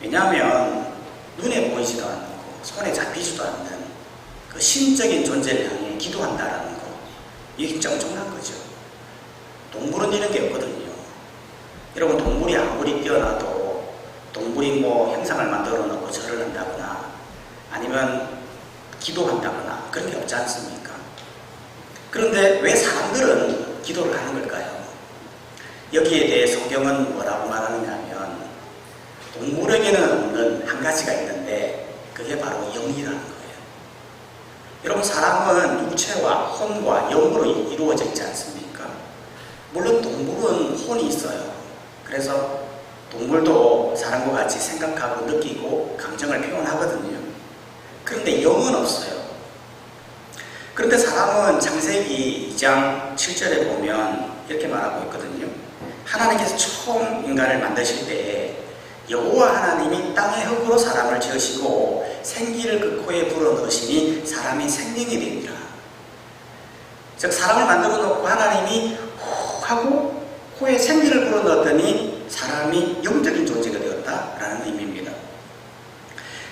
왜냐하면 눈에 보이지도 않고 손에 잡히지도 않는 그 신적인 존재를 향해 기도한다라는 거, 이게 진짜 엄청난 거죠. 동물은 이런 게 없거든요. 여러분, 동물이 아무리 뛰어나도 동물이 뭐 형상을 만들어 놓고 절을 한다거나 아니면 기도한다거나 그런 게 없지 않습니까? 그런데 왜 사람들은 기도를 하는 걸까요? 여기에 대해 성경은 뭐라고 말하느냐 하면, 동물에게는 없는 한 가지가 있는데 그게 바로 영이라는 거예요. 여러분, 사람은 육체와 혼과 영으로 이루어져 있지 않습니까? 물론 동물은 혼이 있어요. 그래서 동물도 사람과 같이 생각하고 느끼고 감정을 표현하거든요. 그런데 영은 없어요. 그런데 사람은 창세기 2장 7절에 보면 이렇게 말하고 있거든요. 하나님께서 처음 인간을 만드실 때에 여호와 하나님이 땅의 흙으로 사람을 지으시고 생기를 그 코에 불어넣으시니 사람이 생명이 됩니다. 즉, 사람을 만들어 놓고 하나님이 후 하고 코에 생기를 불어넣었더니 사람이 영적인 존재가 되었다라는 의미입니다.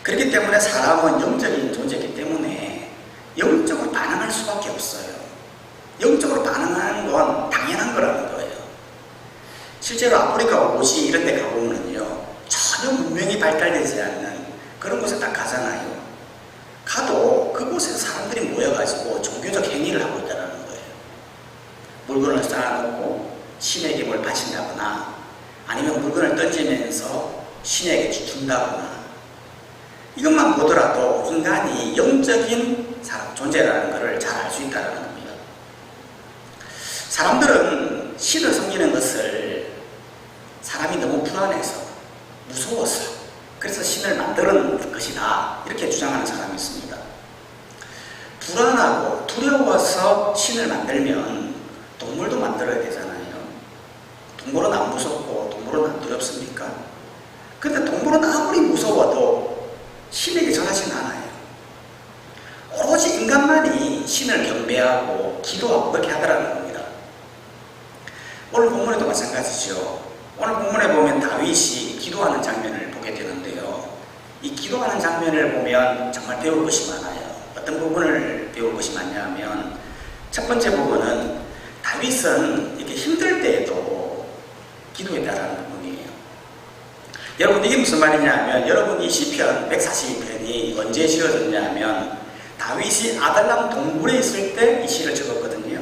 그렇기 때문에 사람은 영적인 존재이기 때문에 영적으로 반응할 수밖에 없어요. 영적으로 반응하는 건 당연한 거라는 거예요. 실제로 아프리카 오시 이런 데 가보면요, 전혀 문명이 발달되지 않는 그런 곳에 딱 가잖아요. 가도 그곳에서 사람들이 모여가지고 종교적 행위를 하고 있다는 거예요. 물건을 쌓아놓고 신에게 뭘 바친다거나 아니면 물건을 던지면서 신에게 준다거나, 이것만 보더라도 인간이 영적인 존재라는 것을 잘 알 수 있다는 겁니다. 사람들은 신을 섬기는 것을 사람이 너무 불안해서, 무서워서, 그래서 신을 만드는 것이다, 이렇게 주장하는 사람이 있습니다. 불안하고 두려워서 신을 만들면 동물도 만들어야 되잖아요. 동물은 안 무섭고 동물은 안 두렵습니까? 근데 동물은 아무리 무서워도 신에게 전하지는 않아요. 오로지 인간만이 신을 경배하고 기도하고 그렇게 하더라는 겁니다. 오늘 본문에도 마찬가지죠. 오늘 본문에 보면 다윗이 기도하는 장면을 보게 되는데요. 이 기도하는 장면을 보면 정말 배울 것이 많아요. 어떤 부분을 배울 것이 많냐면, 첫 번째 부분은 다윗은 이렇게 힘들 때에도 기도했다라는 부분이에요. 여러분, 이게 무슨 말이냐면, 여러분, 이 시편 142편이 언제 지어졌냐면 다윗이 아둘람 동굴에 있을 때 이 시를 적었거든요.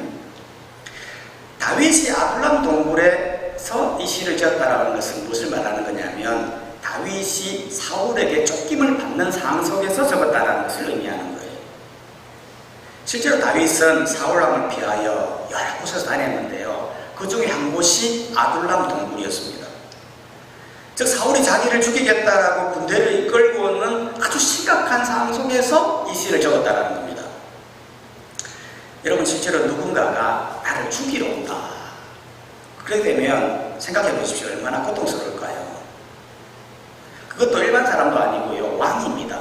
다윗이 아둘람 동굴에서 이 시를 지었다라는 것은 무엇을 말하는 거냐면, 다윗이 사울에게 쫓김을 받는 상황 속에서 적었다라는 것을 의미하는 거예요. 실제로 다윗은 사울왕을 피하여 여러 곳에서 다녔는데요, 그 중에 한 곳이 아둘람 동굴이었습니다. 즉, 사울이 자기를 죽이겠다라고 군대를 이끌고 오는 아주 심각한 상황 속에서 이 시를 적었다라는 겁니다. 여러분, 실제로 누군가가 나를 죽이러 온다, 그렇게 되면 생각해 보십시오. 얼마나 고통스러울까요? 그것도 일반 사람도 아니고요, 왕입니다.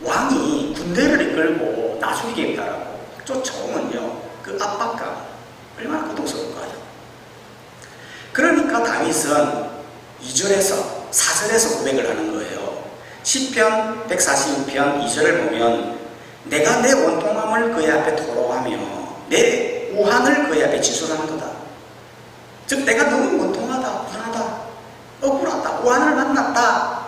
왕이 군대를 이끌고 나 죽이겠다라고 쫓아오면요, 그 압박감 얼마나 고통스러울까요? 그러니까 다윗은 2절에서 4절에서 고백을 하는 거예요. 시편 142편 2절을 보면, 내가 내 원통함을 그의 앞에 토로하며 내 오한을 그의 앞에 진술하는 거다. 즉, 내가 너무 원통하다, 불안하다, 억울하다, 오한을 만났다,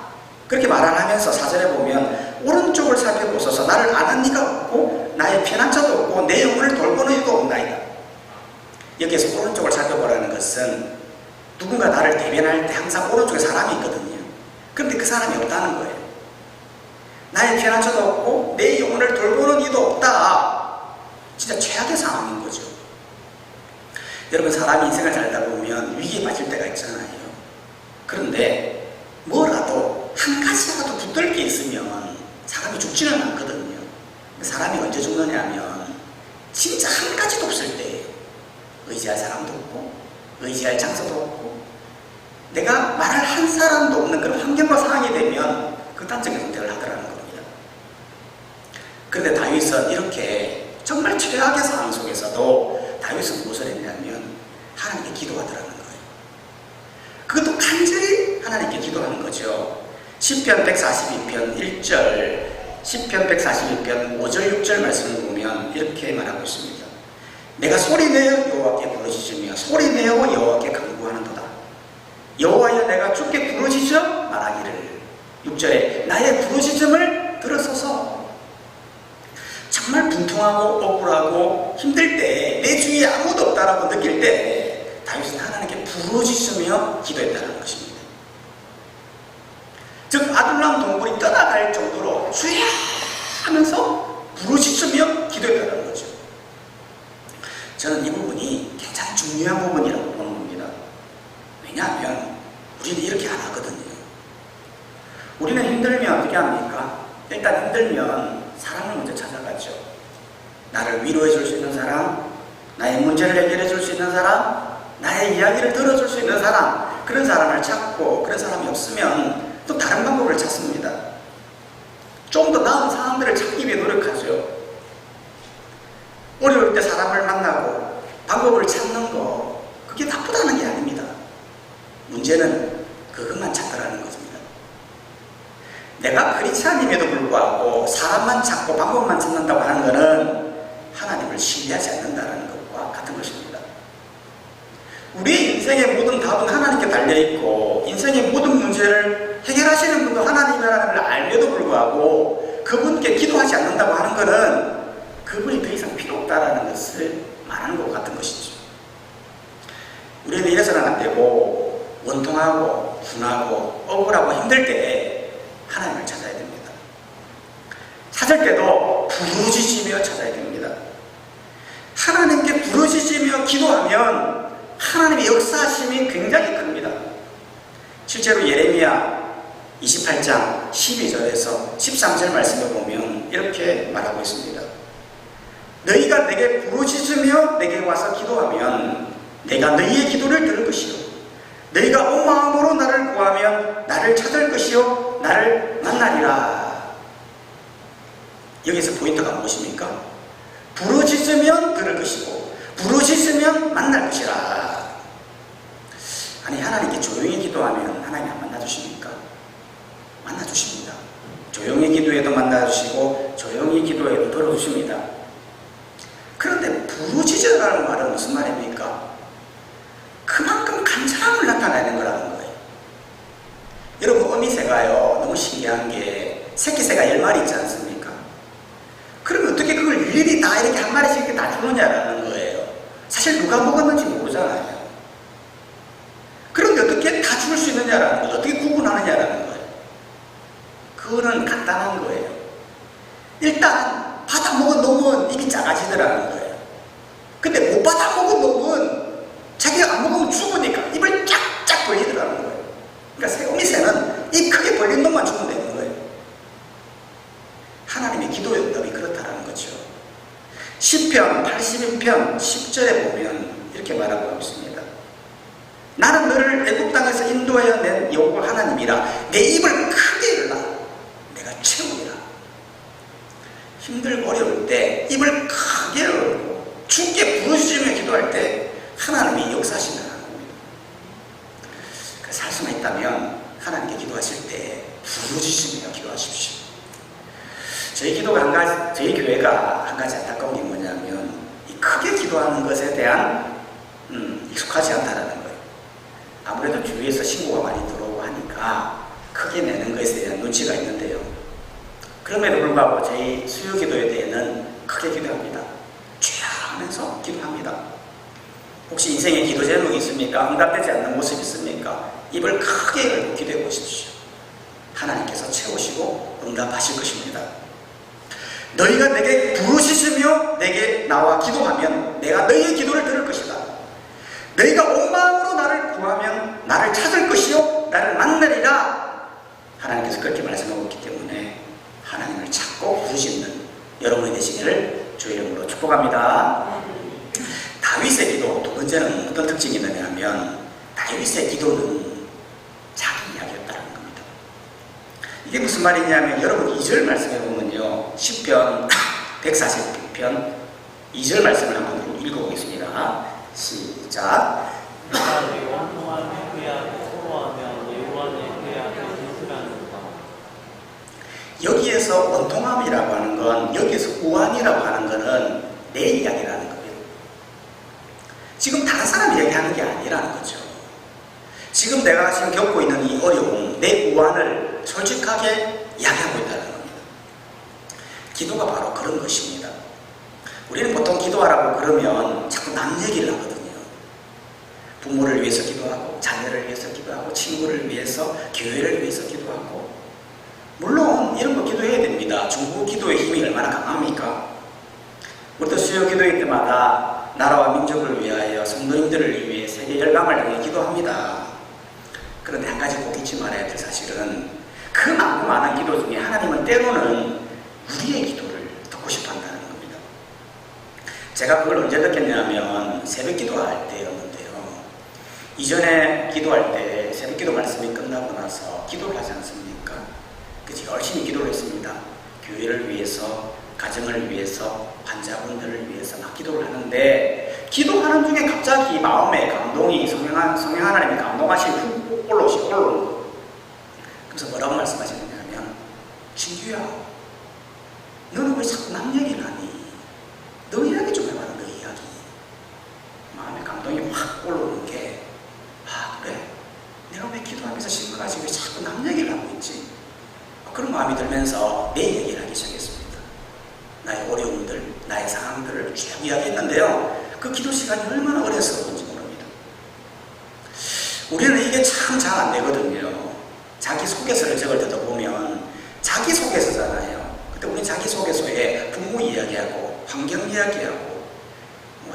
그렇게 말을 하면서 4절에 보면, 오른쪽을 살펴보소서, 나를 아는 이가 없고 나의 피난처도 없고 내 영혼을 돌보는 이도 없나이다. 여기에서 오른쪽을 살펴보라는 것은, 누군가 나를 대변할 때 항상 오른쪽에 사람이 있거든요. 그런데 그 사람이 없다는 거예요. 나의 피난처도 없고 내 영혼을 돌보는 이도 없다. 진짜 최악의 상황인 거죠. 여러분, 사람이 인생을 살다 보면 위기에 빠질 때가 있잖아요. 그런데 뭐라도 한 가지라도 붙들 게 있으면 사람이 죽지는 않거든요. 사람이 언제 죽느냐면, 진짜 한 가지도 없을 때, 의지할 사람도 없고 의지할 장소도 없고 내가 말할 한 사람도 없는 그런 환경과 상황이 되면 극단적인 선택을 하더라는 겁니다. 그런데 다윗은 이렇게 정말 최악의 상황 속에서도 다윗은 무엇을 했냐면 하나님께 기도하더라는 거예요. 그것도 간절히 하나님께 기도하는 거죠. 시편 142편 1절, 시편 142편 5절 6절 말씀을 보면 이렇게 말하고 있습니다. 내가 소리내어 여호와께 부르짖으며 소리내어 여호와께 간구하는도다. 여호와여 내가 주께 부르짖어 말하기를 6절에 나의 부르짖음을 들으소서. 정말 분통하고 억울하고 힘들 때, 내 주위에 아무도 없다라고 느낄 때 다윗은 하나님께 부르짖으며 기도했다는 것입니다. 즉 아둘람 동굴이 떠나갈 정도로 주여 하면서 부르짖으며 기도했다는 거죠. 저는 이 부분이 굉장히 중요한 부분이라고 보는 겁니다. 왜냐하면 우리는 이렇게 안 하거든요. 우리는 힘들면 어떻게 합니까? 일단 힘들면 사람을 먼저 찾아가죠. 나를 위로해 줄 수 있는 사람, 나의 문제를 해결해 줄 수 있는 사람, 나의 이야기를 들어줄 수 있는 사람, 그런 사람을 찾고, 그런 사람이 없으면 또 다른 방법을 찾습니다. 좀 더 나은 사람들을 찾기 위해 노력하죠. 어려울 때 사람을 만나고 방법을 찾는 거, 그게 나쁘다는 게 아닙니다. 문제는 그것만 찾더라는 것입니다. 내가 크리스찬임에도 불구하고 사람만 찾고 방법만 찾는다고 하는 것은 하나님을 신뢰하지 않는다는 것과 같은 것입니다. 우리 인생의 모든 답은 하나님께 달려있고 인생의 모든 문제를 해결하시는 분도 하나님이라는 걸 알면도 불구하고 그분께 기도하지 않는다고 하는 것은 그분이 더 이상 필요 없다는 것을 말하는 것 같은 것이죠. 우리는 이래서는 안 되고 원통하고 분하고 억울하고 힘들 때 하나님을 찾아야 됩니다. 찾을 때도 부르짖으며 찾아야 됩니다. 하나님께 부르짖으며 기도하면 하나님의 역사하심이 굉장히 큽니다. 실제로 예레미야 28장 12절에서 13절 말씀을 보면 이렇게 말하고 있습니다. 너희가 내게 부르짖으며 내게 와서 기도하면 내가 너희의 기도를 들을 것이요 너희가 온 마음으로 나를 구하면 나를 찾을 것이요 나를 만나리라. 여기서 포인트가 무엇입니까? 부르짖으면 들을 것이고 부르짖으면 만날 것이라. 아니 하나님께 조용히 기도하면 하나님 안 만나주십니까? 만나주십니다. 조용히 기도해도 만나주시고 조용히 기도해도 들어주십니다. 그런데 부르짖으라는 말은 무슨 말입니까? 그만큼 간절함을 나타내는 거라는 거예요. 여러분 어미새가요 너무 신기한 게 새끼새가 10마리 있지 않습니까? 그러면 어떻게 그걸 일일이 다 이렇게 한 마리씩 이렇게 다 주느냐라는 거예요. 사실 누가 먹었는지 모르잖아요. 그런데 어떻게 다 줄 수 있느냐라는 거예요. 어떻게 구분하느냐라는 거예요. 그거는 간단한 거예요. 일단 받아 먹은 놈은 입이 작아지더라는 거예요. 근데 못 받아 먹은 놈은 자기가 안 먹으면 죽으니까 입을 쫙쫙 벌리더라는 거예요. 그러니까 새우미새는 입 크게 벌린 놈만 주면 되는 거예요. 하나님의 기도의 응답이 그렇다는 거죠. 시편 81편 10절에 보면 이렇게 말하고 있습니다. 나는 너를 애굽 땅에서 인도하여 낸 여호와 하나님이라. 내 입을 크게 열라 내가 채우리라. 힘들고 어려울 때 입을 크게 열고 주께 부르짖으며 기도할 때 하나님이 역사하신다는 겁니다. 그래서 할 수만 있다면 하나님께 기도하실 때 부르짖으며 기도하십시오. 저희 기도가 저희 교회가 한 가지 안타까운 게 뭐냐면 이 크게 기도하는 것에 대한 익숙하지 않다는 거예요. 아무래도 주위에서 신고가 많이 들어오고 하니까 크게 내는 것에 대한 눈치가 있는데요. 그럼에도 불구하고 저희 수요 기도에 대해는 크게 기도합니다. 주여 하면서 기도합니다. 혹시 인생에 기도 제목이 있습니까? 응답되지 않는 모습이 있습니까? 입을 크게 열고 기도해 보십시오. 하나님께서 채우시고 응답하실 것입니다. 너희가 내게 부르짖으며 내게 나와 기도하면 내가 너희의 기도를 들을 것이다. 너희가 온 마음으로 나를 구하면 나를 찾을 것이요 나를 만나리라. 하나님께서 그렇게 말씀하고 있기 때문에 하나님을 찾고 부르짖는 여러분이 되시기를 주의 이름으로 축복합니다. 다윗의 기도 두 번째는 어떤 특징이 있느냐면 다윗의 기도는 자기 이야기였다는 겁니다. 이게 무슨 말이냐면 여러분 2절 말씀해 보면요 시편 140편 2절 말씀을 한번 읽어보겠습니다. 시작. 내가 원통하며 그의 앞에 토로하며 여호와의 그의 앞에 진술하는가. 여기에서 원통함이라고 하는 건, 여기에서 우환이라고 하는 거는 내 이야기라는 거예요. 지금 다른 사람이 얘기하는 게 아니라는 거죠. 지금 내가 지금 겪고 있는 이 어려움, 내 우환을 솔직하게 이야기하고 있다는 겁니다. 기도가 바로 그런 것입니다. 우리는 보통 기도하라고 그러면 자꾸 남 얘기를 하거든요. 부모를 위해서 기도하고, 자녀를 위해서 기도하고, 친구를 위해서, 교회를 위해서 기도하고. 물론 이런 거 기도해야 됩니다. 중보 기도의 힘이 얼마나 강합니까? 우리도 수요 기도회 때마다 나라와 민족을 위하여, 성도님들을 위해, 세계 열방을 향해 기도합니다. 그런데 한 가지 꼭 잊지 말아야 될 사실은, 그 많고 많은 기도 중에 하나님은 때로는 우리의 기도를 듣고 싶어 한다는 겁니다. 제가 그걸 언제 느꼈냐면 새벽 기도할 때였는데요. 이전에 기도할 때 새벽 기도 말씀이 끝나고 나서 기도를 하지 않습니까? 그래서 열심히 기도를 했습니다. 교회를 위해서, 가정을 위해서, 환자분들을 위해서 막 기도를 하는데, 기도하는 중에 갑자기 마음에 감동이, 성령 하나님의 감동하신 훅 올라오는 거예요. 그래서 뭐라고 말씀하시느냐면, 진규야, 너는 왜 자꾸 남 얘기를 하니? 너 이야기 좀 해봐라, 너 이야기. 마음에 감동이 확 올라오는 게, 아, 그래? 내가 왜 기도하면서 지금까지 왜 자꾸 남 얘기를 하고 있지? 그런 마음이 들면서 내 얘기를 하기 시작했습니다. 나의 어려움들, 나의 상황들을 쭉 이야기했는데요. 그 기도 시간이 얼마나 어려웠는지 모릅니다. 우리는 이게 참 잘 안 되거든요. 자기소개서를 적을 때도 보면 자기소개서잖아요. 그때 우리 자기소개서에 부모 이야기하고, 환경 이야기하고,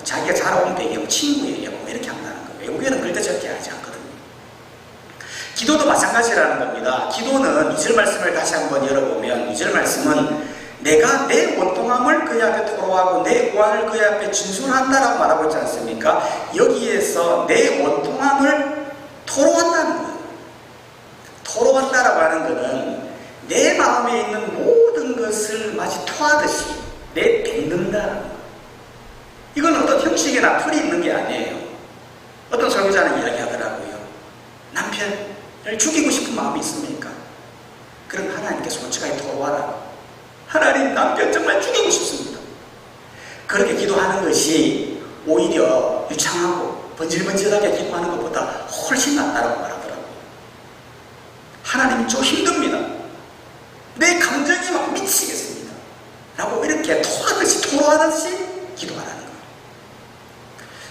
자기가 자라온 배경, 친구 얘기하고 이렇게 한다는 거예요. 외국에는 그럴 때 저렇게 하지 않거든요. 기도도 마찬가지라는 겁니다. 기도는 2절 말씀을 다시 한번 열어보면, 2절 말씀은 내가 내 원통함을 그의 앞에 토로하고 내 우환을 그의 앞에 진술한다라고 말하고 있지 않습니까? 여기에서 내 원통함을 토로한다는 거예요. 토로한다라고 하는 것은 내 마음에 있는 모든 것을 마치 토하듯이 내뱉는다는 거예요. 이건 어떤 형식이나 틀이 있는 게 아니에요. 어떤 설교자는 이야기하더라고요. 남편을 죽이고 싶은 마음이 있습니까? 그럼 하나님께 솔직하게 토로하라. 하나님, 남편 정말 죽이고 싶습니다. 그렇게 기도하는 것이 오히려 유창하고 번질번질하게 기도하는 것보다 훨씬 낫다고 말하더라고요. 하나님, 좀 힘듭니다. 내 감정이 막 미치겠습니다. 라고 이렇게 토하듯이 토로하듯이 기도하라는 거예요.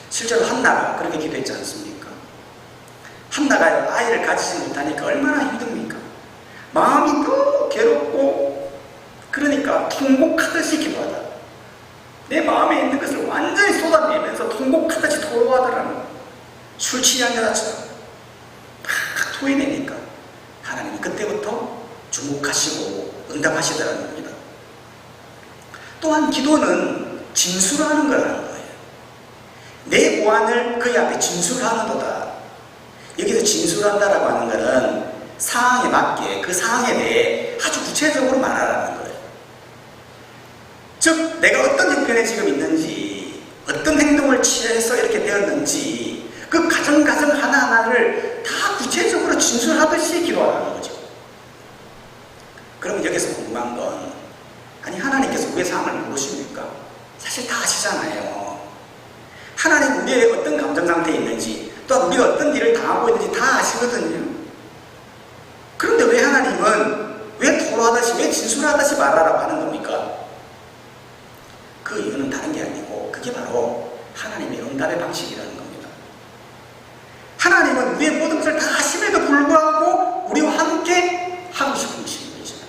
실제로 한나가 그렇게 기도했지 않습니까? 한나가 아이를 가지지 못하니까 얼마나 힘듭니까? 마음이 너무 괴롭고, 그러니까 통곡하듯이 기도하다. 내 마음에 있는 것을 완전히 쏟아내면서 통곡하듯이 토로하더라는 거예요. 술 취한 여자처럼 막 토해내니까 하나님이 그때부터 주목하시고 응답하시더라는 겁니다. 또한 기도는 진술하는 거라는 거예요. 내 우환을 그의 앞에 진술하는도다. 여기서 진술한다라고 하는 것은 상황에 맞게 그 상황에 대해 아주 구체적으로 말하라는 거예요. 즉, 내가 어떤 형편에 지금 있는지, 어떤 행동을 취해서 이렇게 되었는지, 그 가정 하나하나를 다 구체적으로 진술하듯이 기도하라는 거죠. 그럼 여기서 궁금한 건, 아니, 하나님께서 우리의 상황을 모르십니까? 사실 다 아시잖아요. 하나님 우리의 어떤 감정 상태에 있는지, 또한 우리가 어떤 일을 당하고 있는지 다 아시거든요. 그런데 왜 하나님은 왜 토로하듯이, 왜 진술하듯이 말하라고 하는 겁니까? 그 이유는 다른 게 아니고, 그게 바로 하나님의 응답의 방식이라는 겁니다. 하나님은 우리의 모든 것을 다 아심에도 불구하고 우리와 함께 하고 싶으신 분이잖아요.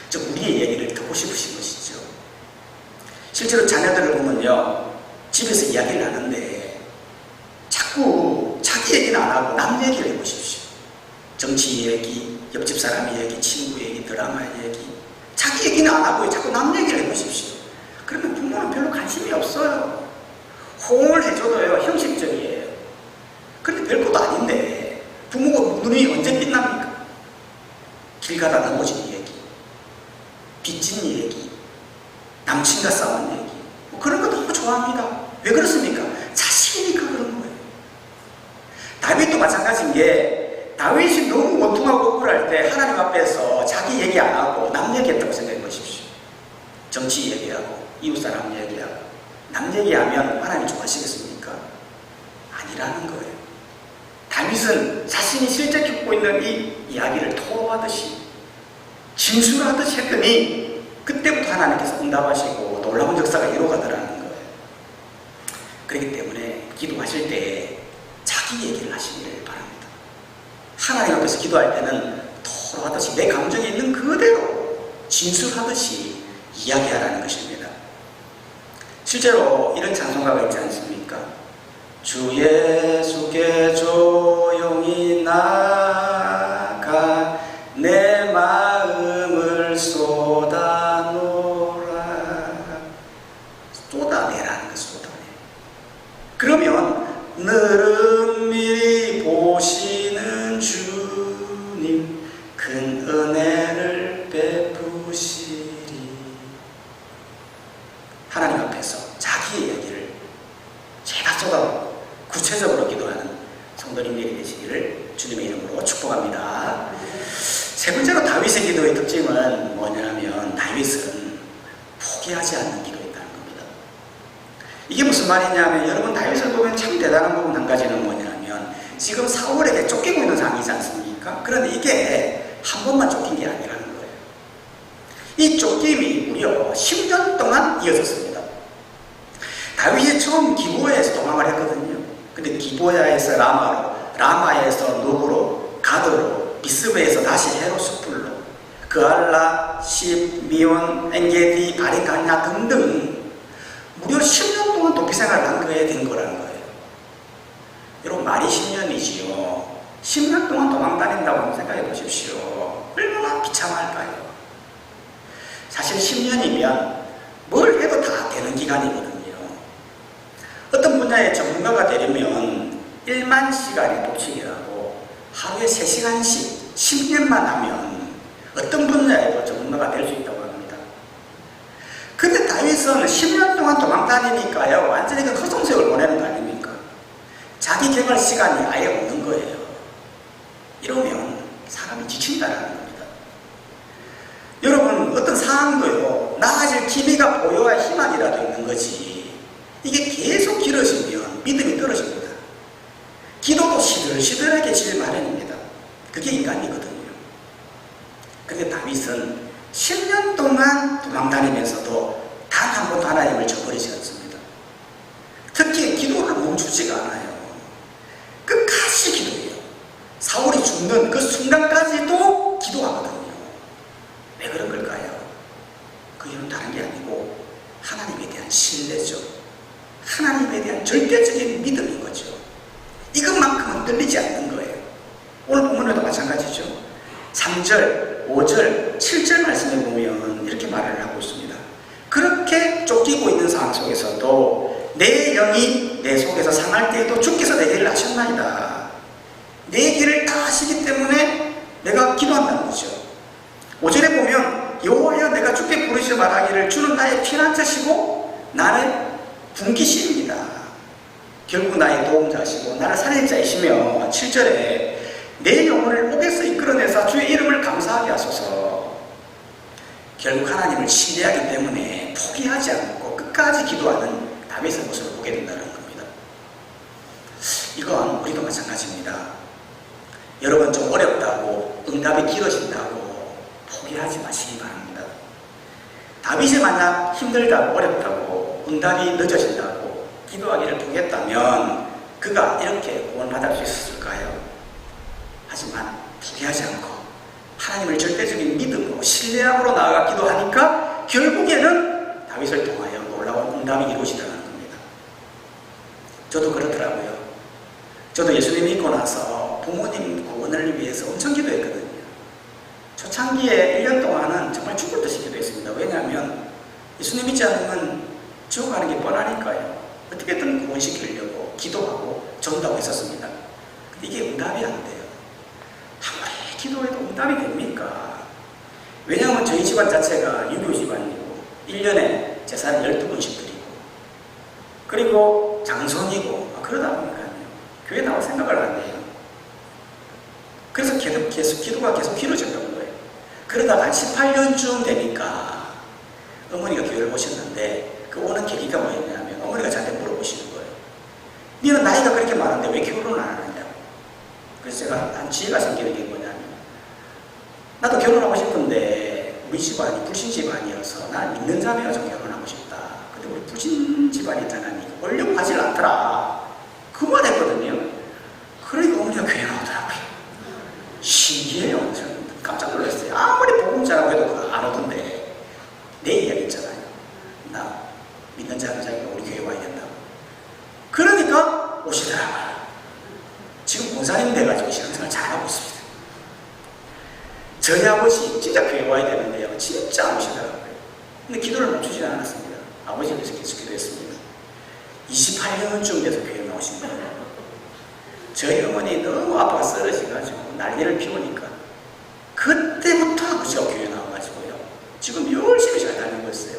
즉, 우리의 얘기를 듣고 싶으신 것이죠. 실제로 자녀들을 보면요, 집에서 이야기를 하는데 자꾸 자기 얘기는 안 하고 남 얘기를 해보십시오. 정치 얘기, 옆집 사람 얘기, 친구 얘기, 드라마 얘기, 자기 얘기는 안 하고 자꾸 남 얘기를 해보십시오. 그러면 부모는 별로 관심이 없어요. 호응을 해줘도요, 형식적이에요. 그런데 별것도 아닌데 부모가 눈이 언제 빛납니까? 길 가다 넘어진 얘기, 빚진 얘기, 남친과 싸운 얘기, 뭐 그런 거 너무 좋아합니다. 왜 그렇습니까? 자식이니까 그런 거예요. 다윗도 마찬가지인 게, 다윗이 너무 원통하고 억울할 때 하나님 앞에서 자기 얘기 안 하고 되게 하면 하나님이 좋아하시겠습니까? 아니라는 거예요. 다윗은 자신이 실제 겪고 있는 이 이야기를 토로하듯이 진술하듯이 했더니 그때부터 하나님께서 응답하시고 놀라운 역사가 이루어가더라는 거예요. 그렇기 때문에 기도하실 때 자기 얘기를 하시기를 바랍니다. 하나님 앞에서 기도할 때는 토로하듯이 내 감정이 있는 그대로 진술하듯이 이야기하라는 것입니다. 실제로 이런 찬송가가 있지 않습니까? 주 예수께 조용히 나가 내 마음을 쏟아놓으라. 쏟아내라는 거, 쏟아내. 그러면 늘은밀히 보시는 주님 큰 은혜를 베푸시리. 하나님 앞에서 자기의 얘기를 제가 쏟아놓고 구체적으로 기도하는 성도님들이 되시기를 주님의 이름으로 축복합니다. 세 번째로 다윗의 기도의 특징은 뭐냐면 다윗은 포기하지 않는 기도였다는 겁니다. 이게 무슨 말이냐면 여러분 다윗을 보면 참 대단한 부분 한 가지는 뭐냐면 지금 사울에게 쫓기고 있는 상황이지 않습니까? 그런데 이게 한 번만 쫓긴 게 아니라는 거예요. 이 쫓김이 무려 10년 동안 이어졌습니다. 다윗이 처음 기브야에서 도망을 했거든요. 근데 기브야에서 라마로, 라마에서 누구로, 가드로, 비스베에서 다시 헤로스풀로, 그알라, 십, 미온, 엔게디, 바리카냐 등등 무려 10년 동안 도피생활을 한 거에 된 거라는 거예요. 여러분 말이 10년이지요. 10년 동안 도망다닌다고 한번 생각해 보십시오. 얼마나 비참할까요? 사실 10년이면 뭘 해도 다 되는 기간이거든요. 어떤 분야의 전문가가 되려면 1만 시간이 도칙이라고 하루에 3시간씩 10년만 하면 어떤 분야에도 전문가가 될 수 있다고 합니다. 근데 다윗은 10년 동안 도망다니니까요, 완전히 그 허송세월 보내는 거 아닙니까? 자기 개발 시간이 아예 없는 거예요. 이러면 사람이 지친다는 겁니다. 여러분 어떤 상황도요, 나아질 기미가 보여야 희망이라도 있는 거지. 이게 계속 길어지면 믿음이 떨어집니다. 기도도 시들시들하게 질 마련입니다. 그게 인간이거든요. 근데 다윗은 10년 동안 도망다니면서도 단 한 번도 하나님을 저버리지 않습니다. 특히 기도가 멈추지가 않아요. 끝까지 기도해요. 사울이 죽는 그 순간까지도 기도하거든요. 왜 그런 걸까요? 그 이유는 다른 게 아니고 하나님에 대한 신뢰죠. 하나님에 대한 절대적인 믿음인 거죠. 이것만큼은 흔들리지 않는 거예요. 오늘 본문에도 마찬가지죠. 3절, 5절, 7절 말씀에 보면 이렇게 말을 하고 있습니다. 그렇게 쫓기고 있는 상황 속에서도 내 영이 내 속에서 상할 때에도 주께서 내 길을 아셨나이다. 내 길을 다 아시기 때문에 내가 기도한다는 거죠. 5절에 보면 여호와여 내가 주께 부르시어 말하기를 주는 나의 피난처시고 나는 분기시입니다. 결국 나의 도움자시고 나를 살릴 자이시며 7절에 내 영혼을 옥에서 이끌어내사 주의 이름을 감사하게 하소서. 결국 하나님을 신뢰하기 때문에 포기하지 않고 끝까지 기도하는 다윗의 모습을 보게 된다는 겁니다. 이건 우리도 마찬가지입니다. 여러분 좀 어렵다고 응답이 길어진다고 포기하지 마시기 바랍니다. 다윗이 만약 힘들다고 어렵다고 응답이 늦어진다고 기도하기를 포기했다면 그가 이렇게 구원받을 수 있었을까요? 하지만 포기하지 않고 하나님을 절대적인 믿음으로 신뢰함으로 나아가 기도하니까 결국에는 다윗을 통하여 놀라운 응답이 이루어지더라는 겁니다. 저도 그렇더라고요. 저도 예수님 믿고 나서 부모님 구원을 위해서 엄청 기도했거든요. 초창기에 1년 동안은 정말 죽을 듯이 기도했습니다. 왜냐하면 예수님 믿지 않으면 지옥 가는 게 뻔하니까요. 어떻게든 구원시키려고 기도하고 전도하고 있었습니다. 근데 이게 응답이 안 돼요. 아무리 기도해도 응답이 됩니까? 왜냐하면 저희 집안 자체가 유교 집안이고 1년에 제사를 12번씩 드리고 그리고 장손이고 그러다 보니까요. 교회 나올 생각을 안 해요. 그래서 계속 기도가 계속 길어졌던 거예요. 그러다가 18년쯤 되니까 어머니가 교회를 오셨는데 그 오는 계기가 뭐였냐면 어머니가 저한테 물어보시는 거예요. 너는 나이가 그렇게 많은데 왜 결혼을 안 하느냐. 그래서 제가 한 지혜가 생기는 게 뭐냐면, 나도 결혼하고 싶은데 우리 집안이 불신 집안이어서 난 믿는 자매가 좀 결혼하고 싶다. 근데 우리 불신 집안이잖아. 얼려가질 않더라. 그 말 했거든요. 그러니까 어머니가 교회 나오더라고요. 신기해요. 저는 깜짝 놀랐어요. 아무리 복음 잘하고 해도 그거 안 오던데. 내 이야기 있잖아요. 나 믿는 자는 자기가 우리 교회 와야 된다고. 그러니까 오시더라고요. 지금 본사님 돼가지고 신앙생활 잘하고 있습니다. 저희 아버지 진짜 교회 와야 되는데요. 진짜 안 오시더라고요. 근데 기도를 멈추지 않았습니다. 아버지에 대해서 계속 기도했습니다. 28년쯤 돼서 교회 나오신 거예요. 저희 어머니 너무 아빠가 쓰러지가지고 난리를 피우니까 그때부터 아버지가 교회 나와가지고요. 지금 열심히 잘 다니고 있어요.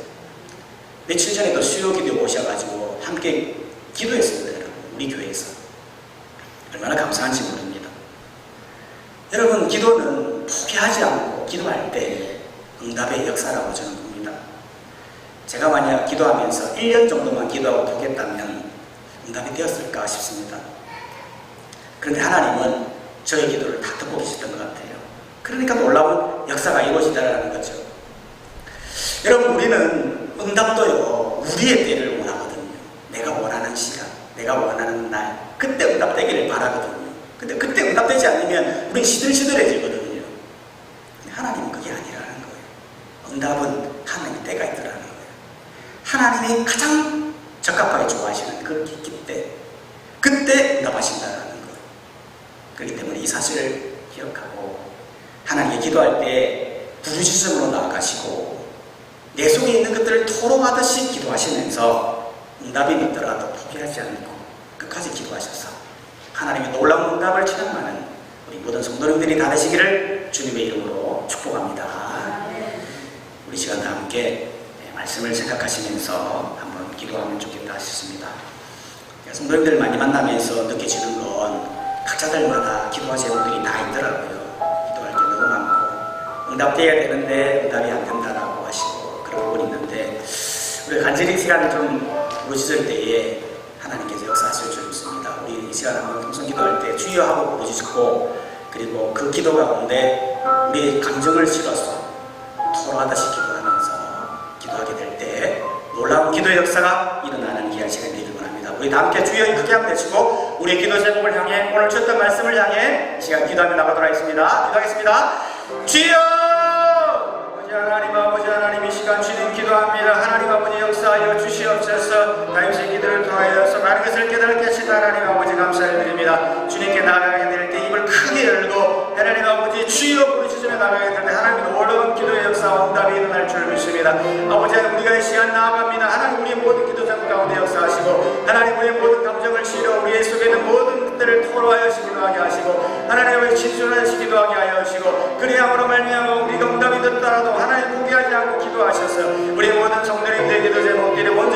며칠 전에도 수요 기도에 오셔가지고 함께 기도했습니다. 여러분. 우리 교회에서. 얼마나 감사한지 모릅니다. 여러분, 기도는 포기하지 않고 기도할 때 응답의 역사라고 저는 봅니다. 제가 만약 기도하면서 1년 정도만 기도하고 포기했다면 응답이 되었을까 싶습니다. 그런데 하나님은 저의 기도를 다 듣고 계셨던 것 같아요. 그러니까 놀라운 역사가 이루어지다라는 거죠. 여러분, 우리는 응답도요, 우리의 때를 원하거든요. 내가 원하는 시간, 내가 원하는 날, 그때 응답되기를 바라거든요. 근데 그때 응답되지 않으면 우린 시들시들해지거든요. 하나님은 그게 아니라는 거예요. 응답은 하나님의 때가 있더라는 거예요. 하나님이 가장 적합하게 좋아하시는 그 기때, 그때 응답하신다라는 거예요. 그렇기 때문에 이 사실을 기억하고 하나님께 기도할 때 부르짖음으로 나아가시고 내 속에 있는 것들을 토로하듯이 기도하시면서 응답이 늦더라도 포기하지 않고 끝까지 기도하셔서 하나님의 놀라운 응답을 체험하는 우리 모든 성도님들이 다 되시기를 주님의 이름으로 축복합니다. 우리 시간 다 함께 말씀을 생각하시면서 한번 기도하면 좋겠다 싶습니다. 성도님들 많이 만나면서 느껴지는 건 각자들마다 기도할 제목들이 다 있더라고요. 기도할 게 너무 많고 응답돼야 되는데 응답이 안 된다라고 하시고 그런 부분이 있는데 우리 간절히 시간을 좀 부르짖을 때에 하나님께서 역사하실 줄 믿습니다. 우리 이 시간 한번 통성 기도할 때 주여 하고 부르짖고 그리고 그 기도 가운데 우리의 감정을 실어서 토로하듯이 기도하면서 기도하게 될 때 놀라운 기도의 역사가 일어나는 귀한 시간이 되길 원합니다. 우리 다 함께 주여 크게 한번 외치고 우리의 기도 제목을 향해 오늘 주셨던 말씀을 향해 이 시간 기도하며 나가도록 하겠습니다. 기도하겠습니다. 주여! 아버지 하나님 이 시간 주님 기도합니다. 하나님 아버지 역사하여 주시옵소서. 다윗의 기도를 통하여서 많은 것을 깨닫게 하신 하나님 아버지 감사를 드립니다. 주님께 나아가게 될 때 입을 크게 열고 하나님 아버지 주여 부르짖으며 나아가게 될 때 하나님의 놀라운 기도의 역사와 응답이 일어날 줄 믿습니다. 아버지 우리가 이 시간 나아갑니다. 하나님 우리의 모든 기도 제목 가운데 역사하시고 하나님 우리의 모든 감정을 실어 우리의 속에 있는 모든 것들을 토로하여 기도하게 하시고 하나님 아버지 진술하여 기도하게 하여 하시고 그리함으로 말미암아 우리가 응답이 됐더라도 하나님 포기하지 않고 기도하셔서 우리 모든 성도님들의 기도 제목들이 먼저